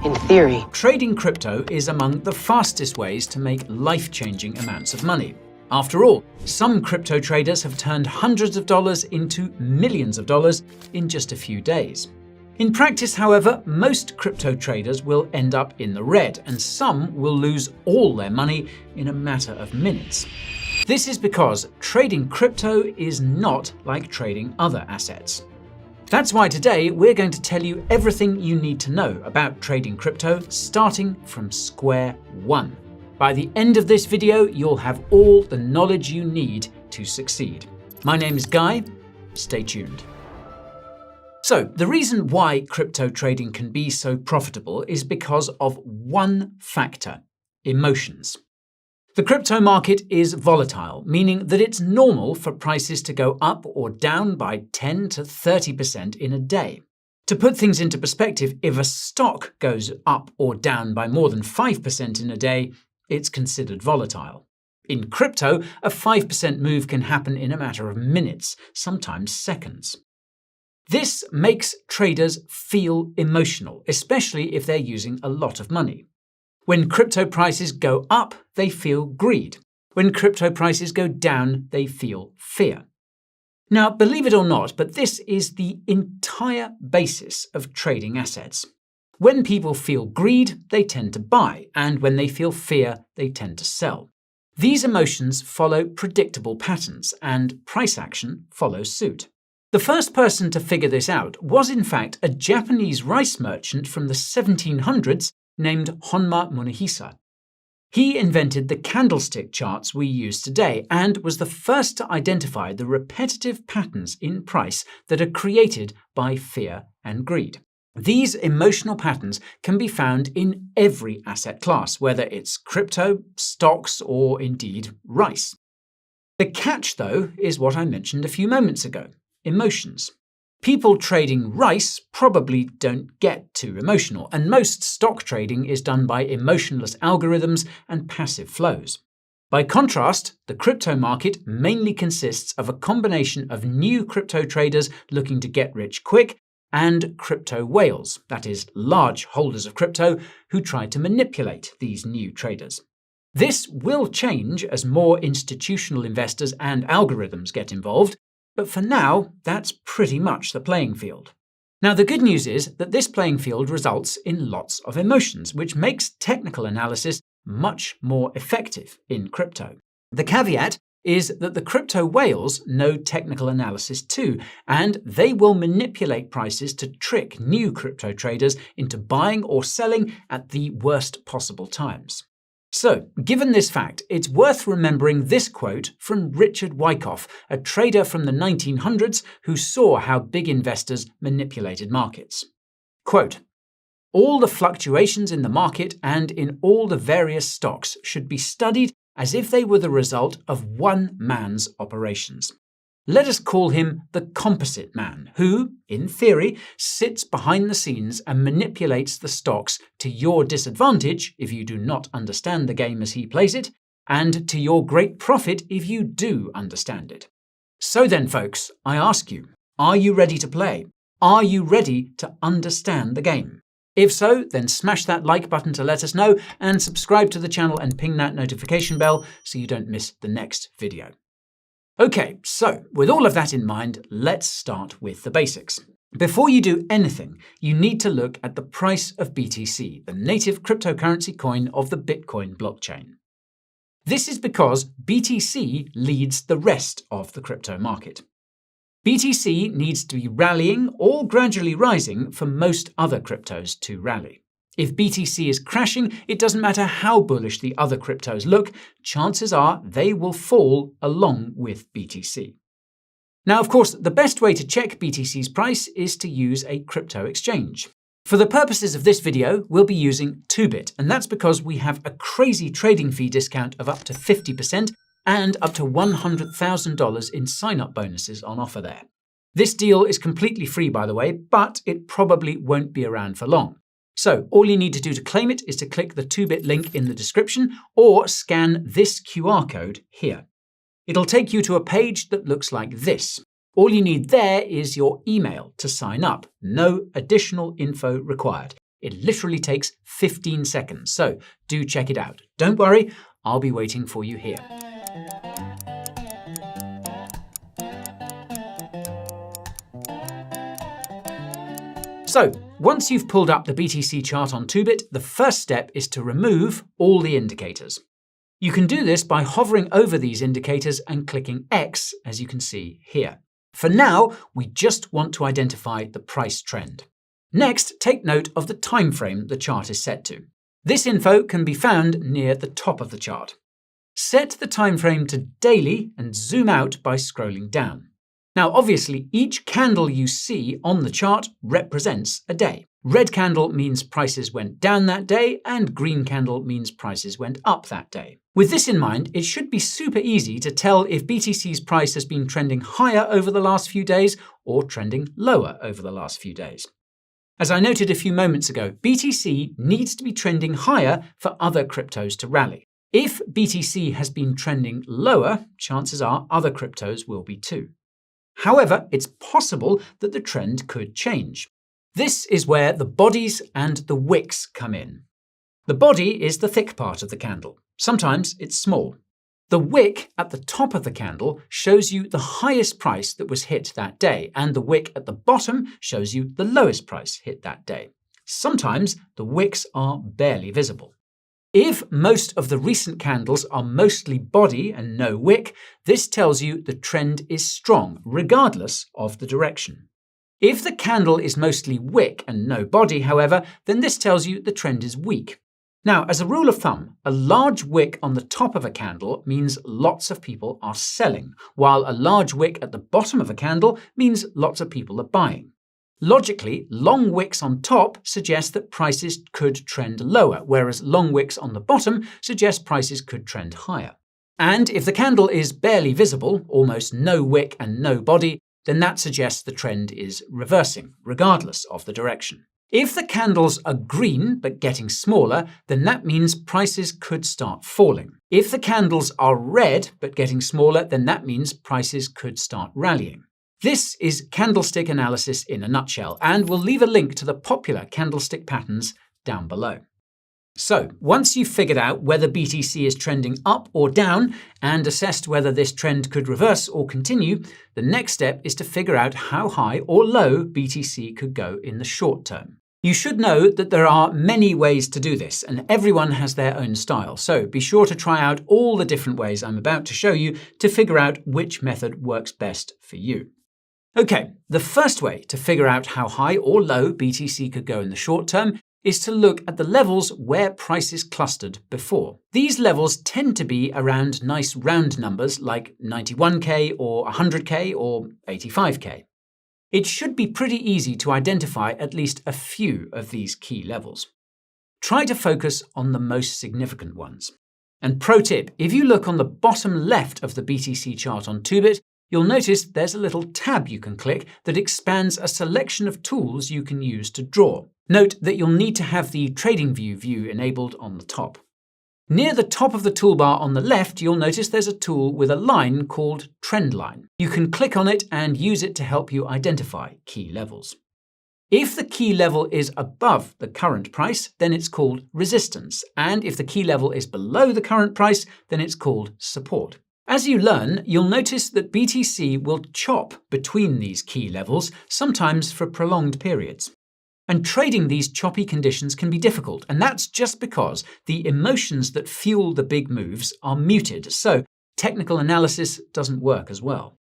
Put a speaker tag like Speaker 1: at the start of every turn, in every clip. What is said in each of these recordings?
Speaker 1: In theory.
Speaker 2: Trading crypto is among the fastest ways to make life-changing amounts of money. After all, some crypto traders have turned hundreds of dollars into millions of dollars in just a few days. In practice, however, most crypto traders will end up in the red, and some will lose all their money in a matter of minutes. This is because trading crypto is not like trading other assets. That's why today we're going to tell you everything you need to know about trading crypto, starting from square one. By the end of this video, you'll have all the knowledge you need to succeed. My name is Guy. Stay tuned. So, the reason why crypto trading can be so profitable is because of one factor: emotions. The crypto market is volatile, meaning that it's normal for prices to go up or down by 10 to 30% in a day. To put things into perspective, if a stock goes up or down by more than 5% in a day, it's considered volatile. In crypto, a 5% move can happen in a matter of minutes, sometimes seconds. This makes traders feel emotional, especially if they're using a lot of money. When crypto prices go up, they feel greed. When crypto prices go down, they feel fear. Now, believe it or not, but this is the entire basis of trading assets. When people feel greed, they tend to buy, and when they feel fear, they tend to sell. These emotions follow predictable patterns, and price action follows suit. The first person to figure this out was, in fact, a Japanese rice merchant from the 1700s named Honma Munehisa. He invented the candlestick charts we use today and was the first to identify the repetitive patterns in price that are created by fear and greed. These emotional patterns can be found in every asset class, whether it's crypto, stocks, or indeed rice. The catch, though, is what I mentioned a few moments ago: emotions. People trading rice probably don't get too emotional, and most stock trading is done by emotionless algorithms and passive flows. By contrast, the crypto market mainly consists of a combination of new crypto traders looking to get rich quick and crypto whales, that is, large holders of crypto who try to manipulate these new traders. This will change as more institutional investors and algorithms get involved, but for now, that's pretty much the playing field. Now, the good news is that this playing field results in lots of emotions, which makes technical analysis much more effective in crypto. The caveat is that the crypto whales know technical analysis too, and they will manipulate prices to trick new crypto traders into buying or selling at the worst possible times. So, given this fact, it's worth remembering this quote from Richard Wyckoff, a trader from the 1900s who saw how big investors manipulated markets. Quote, "All the fluctuations in the market and in all the various stocks should be studied as if they were the result of one man's operations. Let us call him the composite man, who, in theory, sits behind the scenes and manipulates the stocks to your disadvantage if you do not understand the game as he plays it, and to your great profit if you do understand it. So then, folks, I ask you, are you ready to play? Are you ready to understand the game? If so, then smash that like button to let us know, and subscribe to the channel and ping that notification bell so you don't miss the next video. Okay, so with all of that in mind, let's start with the basics. Before you do anything, you need to look at the price of BTC, the native cryptocurrency coin of the Bitcoin blockchain. This is because BTC leads the rest of the crypto market. BTC needs to be rallying or gradually rising for most other cryptos to rally. If BTC is crashing, it doesn't matter how bullish the other cryptos look, chances are they will fall along with BTC. Now, of course, the best way to check BTC's price is to use a crypto exchange. For the purposes of this video, we'll be using 2bit, and that's because we have a crazy trading fee discount of up to 50% and up to $100,000 in sign-up bonuses on offer there. This deal is completely free, by the way, but it probably won't be around for long. So all you need to do to claim it is to click the 2bit link in the description or scan this QR code here. It'll take you to a page that looks like this. All you need there is your email to sign up. No additional info required. It literally takes 15 seconds, so do check it out. Don't worry, I'll be waiting for you here. So, once you've pulled up the BTC chart on 2bit, the first step is to remove all the indicators. You can do this by hovering over these indicators and clicking X, as you can see here. For now, we just want to identify the price trend. Next, take note of the time frame the chart is set to. This info can be found near the top of the chart. Set the time frame to daily and zoom out by scrolling down. Now, obviously, each candle you see on the chart represents a day. Red candle means prices went down that day, and green candle means prices went up that day. With this in mind, it should be super easy to tell if BTC's price has been trending higher over the last few days or trending lower over the last few days. As I noted a few moments ago, BTC needs to be trending higher for other cryptos to rally. If BTC has been trending lower, chances are other cryptos will be too. However, it's possible that the trend could change. This is where the bodies and the wicks come in. The body is the thick part of the candle. Sometimes it's small. The wick at the top of the candle shows you the highest price that was hit that day, and the wick at the bottom shows you the lowest price hit that day. Sometimes the wicks are barely visible. If most of the recent candles are mostly body and no wick, this tells you the trend is strong, regardless of the direction. If the candle is mostly wick and no body, however, then this tells you the trend is weak. Now, as a rule of thumb, a large wick on the top of a candle means lots of people are selling, while a large wick at the bottom of a candle means lots of people are buying. Logically, long wicks on top suggest that prices could trend lower, whereas long wicks on the bottom suggest prices could trend higher. And if the candle is barely visible, almost no wick and no body, then that suggests the trend is reversing, regardless of the direction. If the candles are green but getting smaller, then that means prices could start falling. If the candles are red but getting smaller, then that means prices could start rallying. This is candlestick analysis in a nutshell, and we'll leave a link to the popular candlestick patterns down below. So, once you've figured out whether BTC is trending up or down and assessed whether this trend could reverse or continue, the next step is to figure out how high or low BTC could go in the short term. You should know that there are many ways to do this, and everyone has their own style, so be sure to try out all the different ways I'm about to show you to figure out which method works best for you. Okay, the first way to figure out how high or low BTC could go in the short term is to look at the levels where prices clustered before. These levels tend to be around nice round numbers like 91k or 100k or 85k. It should be pretty easy to identify at least a few of these key levels. Try to focus on the most significant ones. And pro tip, if you look on the bottom left of the BTC chart on 2bit, you'll notice there's a little tab you can click that expands a selection of tools you can use to draw. Note that you'll need to have the TradingView view enabled on the top. Near the top of the toolbar on the left, you'll notice there's a tool with a line called Trendline. You can click on it and use it to help you identify key levels. If the key level is above the current price, then it's called resistance, and if the key level is below the current price, then it's called support. As you learn, you'll notice that BTC will chop between these key levels, sometimes for prolonged periods. And trading these choppy conditions can be difficult, and that's just because the emotions that fuel the big moves are muted, so technical analysis doesn't work as well.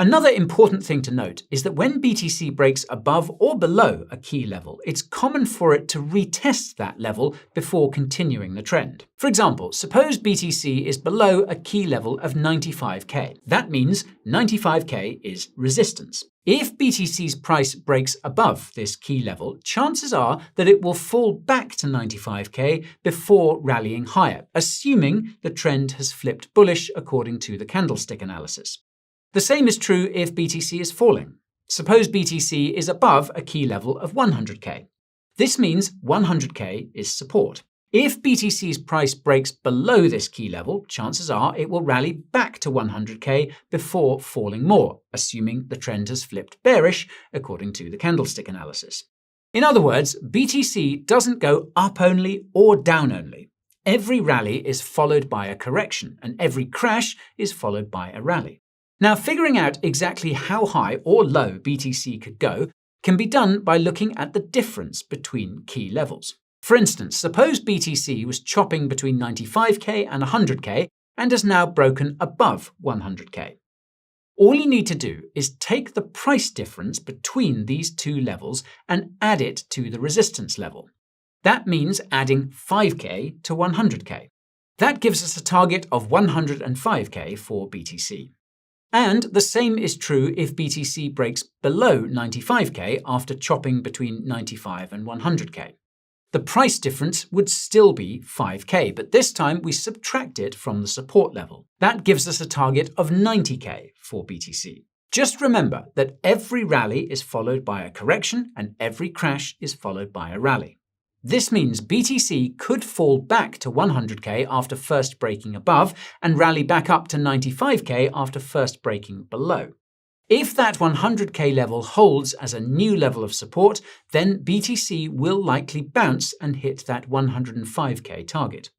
Speaker 2: Another important thing to note is that when BTC breaks above or below a key level, it's common for it to retest that level before continuing the trend. For example, suppose BTC is below a key level of 95k. That means 95k is resistance. If BTC's price breaks above this key level, chances are that it will fall back to 95k before rallying higher, assuming the trend has flipped bullish according to the candlestick analysis. The same is true if BTC is falling. Suppose BTC is above a key level of 100k. This means 100k is support. If BTC's price breaks below this key level, chances are it will rally back to 100k before falling more, assuming the trend has flipped bearish according to the candlestick analysis. In other words, BTC doesn't go up only or down only. Every rally is followed by a correction, and every crash is followed by a rally. Now, figuring out exactly how high or low BTC could go can be done by looking at the difference between key levels. For instance, suppose BTC was chopping between 95k and 100k and has now broken above 100k. All you need to do is take the price difference between these two levels and add it to the resistance level. That means adding 5k to 100k. That gives us a target of 105k for BTC. And the same is true if BTC breaks below 95k after chopping between 95 and 100k. The price difference would still be 5k, but this time we subtract it from the support level. That gives us a target of 90k for BTC. Just remember that every rally is followed by a correction and every crash is followed by a rally. This means BTC could fall back to 100k after first breaking above and rally back up to 95k after first breaking below. If that 100k level holds as a new level of support, then BTC will likely bounce and hit that 105k target.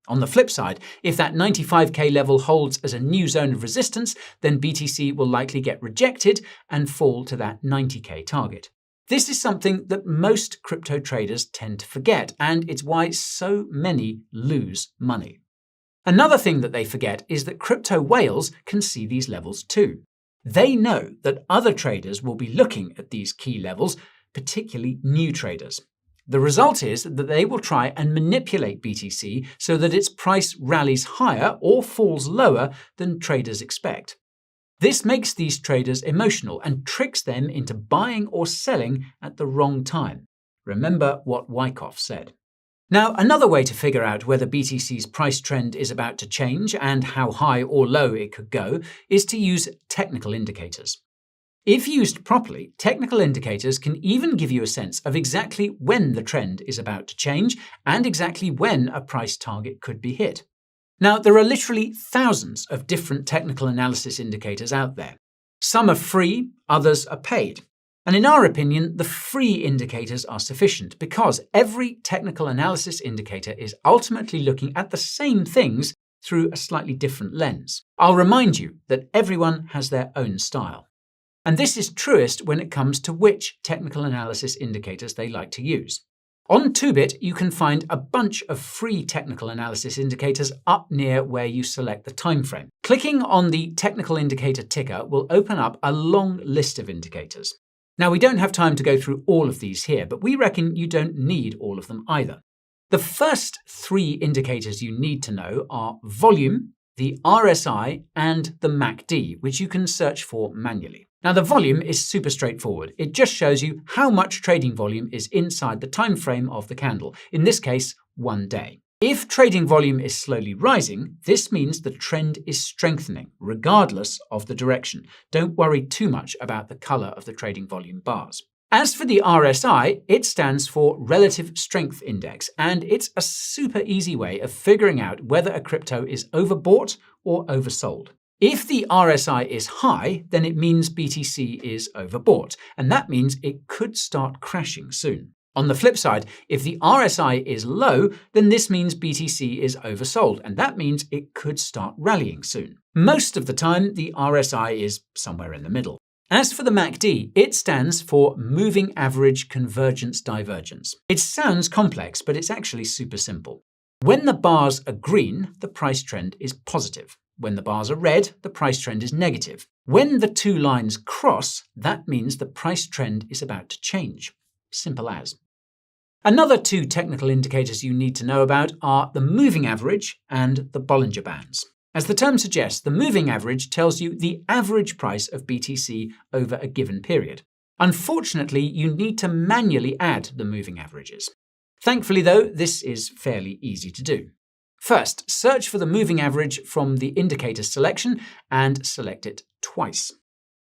Speaker 2: On the flip side, if that 95k level holds as a new zone of resistance, then BTC will likely get rejected and fall to that 90k target. This is something that most crypto traders tend to forget, and it's why so many lose money. Another thing that they forget is that crypto whales can see these levels too. They know that other traders will be looking at these key levels, particularly new traders. The result is that they will try and manipulate BTC so that its price rallies higher or falls lower than traders expect. This makes these traders emotional and tricks them into buying or selling at the wrong time. Remember what Wyckoff said. Now, another way to figure out whether BTC's price trend is about to change and how high or low it could go is to use technical indicators. If used properly, technical indicators can even give you a sense of exactly when the trend is about to change and exactly when a price target could be hit. Now, there are literally thousands of different technical analysis indicators out there. Some are free, others are paid. And in our opinion, the free indicators are sufficient because every technical analysis indicator is ultimately looking at the same things through a slightly different lens. I'll remind you that everyone has their own style. And this is truest when it comes to which technical analysis indicators they like to use. On 2bit, you can find a bunch of free technical analysis indicators up near where you select the time frame. Clicking on the technical indicator ticker will open up a long list of indicators. Now, we don't have time to go through all of these here, but we reckon you don't need all of them either. The first three indicators you need to know are volume, the RSI, and the MACD, which you can search for manually. Now, the volume is super straightforward. It just shows you how much trading volume is inside the time frame of the candle, in this case, 1 day. If trading volume is slowly rising, this means the trend is strengthening, regardless of the direction. Don't worry too much about the color of the trading volume bars. As for the RSI, it stands for Relative Strength Index, and it's a super easy way of figuring out whether a crypto is overbought or oversold. If the RSI is high, then it means BTC is overbought, and that means it could start crashing soon. On the flip side, if the RSI is low, then this means BTC is oversold, and that means it could start rallying soon. Most of the time, the RSI is somewhere in the middle. As for the MACD, it stands for Moving Average Convergence Divergence. It sounds complex, but it's actually super simple. When the bars are green, the price trend is positive. When the bars are red, the price trend is negative. When the two lines cross, that means the price trend is about to change. Simple as. Another two technical indicators you need to know about are the moving average and the Bollinger Bands. As the term suggests, the moving average tells you the average price of BTC over a given period. Unfortunately, you need to manually add the moving averages. Thankfully, though, this is fairly easy to do. First, search for the moving average from the indicator selection and select it twice.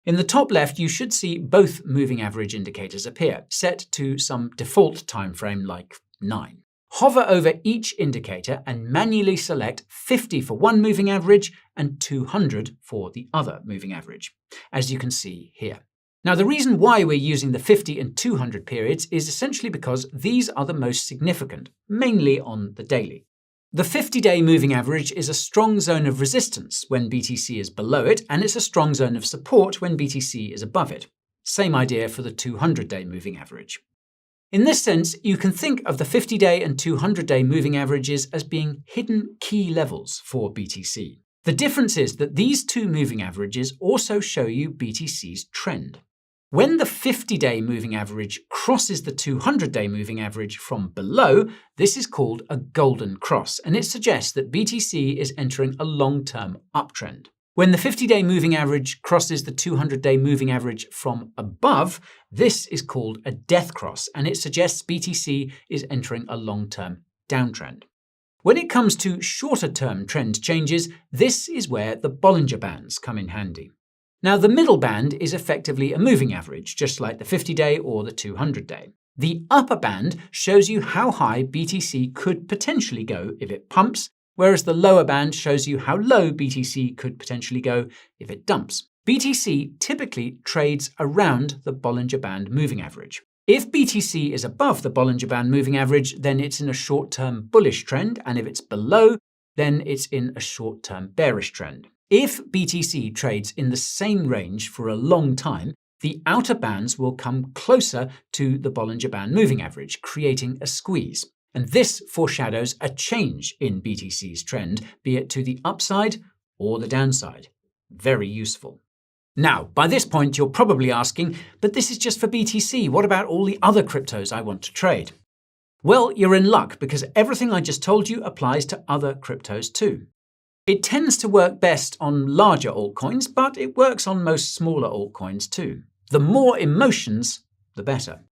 Speaker 2: In the top left, you should see both moving average indicators appear, set to some default time frame like 9. Hover over each indicator and manually select 50 for one moving average and 200 for the other moving average, as you can see here. Now, the reason why we're using the 50 and 200 periods is essentially because these are the most significant, mainly on the daily. The 50-day moving average is a strong zone of resistance when BTC is below it, and it's a strong zone of support when BTC is above it. Same idea for the 200-day moving average. In this sense, you can think of the 50-day and 200-day moving averages as being hidden key levels for BTC. The difference is that these two moving averages also show you BTC's trend. When the 50-day moving average crosses the 200-day moving average from below, this is called a golden cross, and it suggests that BTC is entering a long-term uptrend. When the 50-day moving average crosses the 200-day moving average from above, this is called a death cross, and it suggests BTC is entering a long-term downtrend. When it comes to shorter-term trend changes, this is where the Bollinger Bands come in handy. Now, the middle band is effectively a moving average, just like the 50-day or the 200-day. The upper band shows you how high BTC could potentially go if it pumps, whereas the lower band shows you how low BTC could potentially go if it dumps. BTC typically trades around the Bollinger Band moving average. If BTC is above the Bollinger Band moving average, then it's in a short-term bullish trend, and if it's below, then it's in a short-term bearish trend. If BTC trades in the same range for a long time, the outer bands will come closer to the Bollinger Band moving average, creating a squeeze. And this foreshadows a change in BTC's trend, be it to the upside or the downside. Very useful. Now, by this point, you're probably asking, but this is just for BTC. What about all the other cryptos I want to trade? Well, you're in luck because everything I just told you applies to other cryptos too. It tends to work best on larger altcoins, but it works on most smaller altcoins too. The more emotions, the better.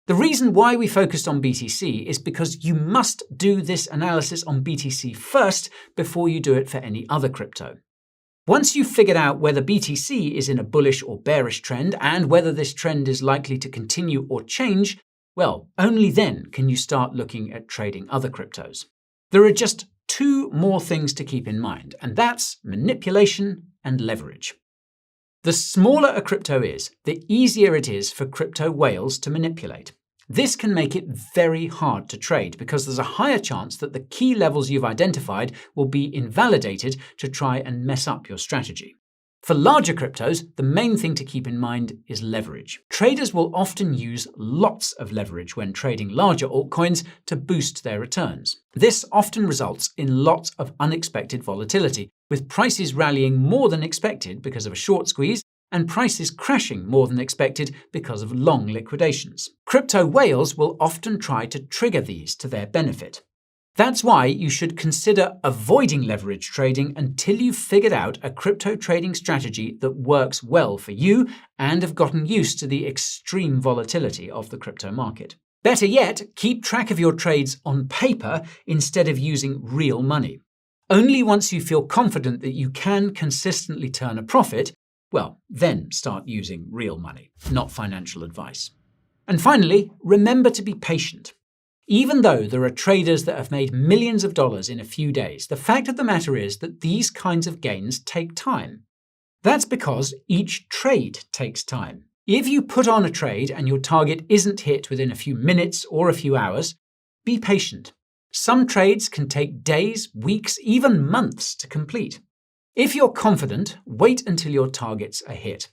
Speaker 2: The reason why we focused on BTC is because you must do this analysis on BTC first before you do it for any other crypto. Once you've figured out whether BTC is in a bullish or bearish trend and whether this trend is likely to continue or change, well, only then can you start looking at trading other cryptos. There are just two more things to keep in mind, and that's manipulation and leverage. The smaller a crypto is, the easier it is for crypto whales to manipulate. This can make it very hard to trade because there's a higher chance that the key levels you've identified will be invalidated to try and mess up your strategy. For larger cryptos, the main thing to keep in mind is leverage. Traders will often use lots of leverage when trading larger altcoins to boost their returns. This often results in lots of unexpected volatility, with prices rallying more than expected because of a short squeeze and prices crashing more than expected because of long liquidations. Crypto whales will often try to trigger these to their benefit. That's why you should consider avoiding leverage trading until you've figured out a crypto trading strategy that works well for you and have gotten used to the extreme volatility of the crypto market. Better yet, keep track of your trades on paper instead of using real money. Only once you feel confident that you can consistently turn a profit, well, then start using real money, not financial advice. And finally, remember to be patient. Even though there are traders that have made millions of dollars in a few days, the fact of the matter is that these kinds of gains take time. That's because each trade takes time. If you put on a trade and your target isn't hit within a few minutes or a few hours, be patient. Some trades can take days, weeks, even months to complete. If you're confident, wait until your targets are hit.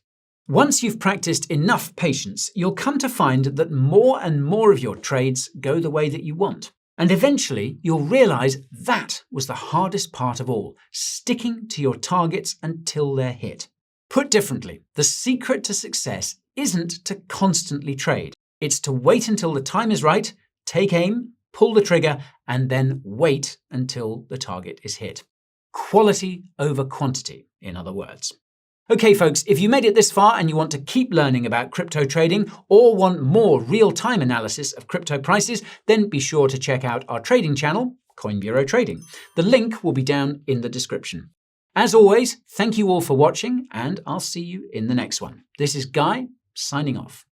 Speaker 2: Once you've practiced enough patience, you'll come to find that more and more of your trades go the way that you want. And eventually, you'll realize that was the hardest part of all, sticking to your targets until they're hit. Put differently, the secret to success isn't to constantly trade. It's to wait until the time is right, take aim, pull the trigger, and then wait until the target is hit. Quality over quantity, in other words. Okay, folks, if you made it this far and you want to keep learning about crypto trading or want more real-time analysis of crypto prices, then be sure to check out our trading channel, Coin Bureau Trading. The link will be down in the description. As always, thank you all for watching, and I'll see you in the next one. This is Guy, signing off.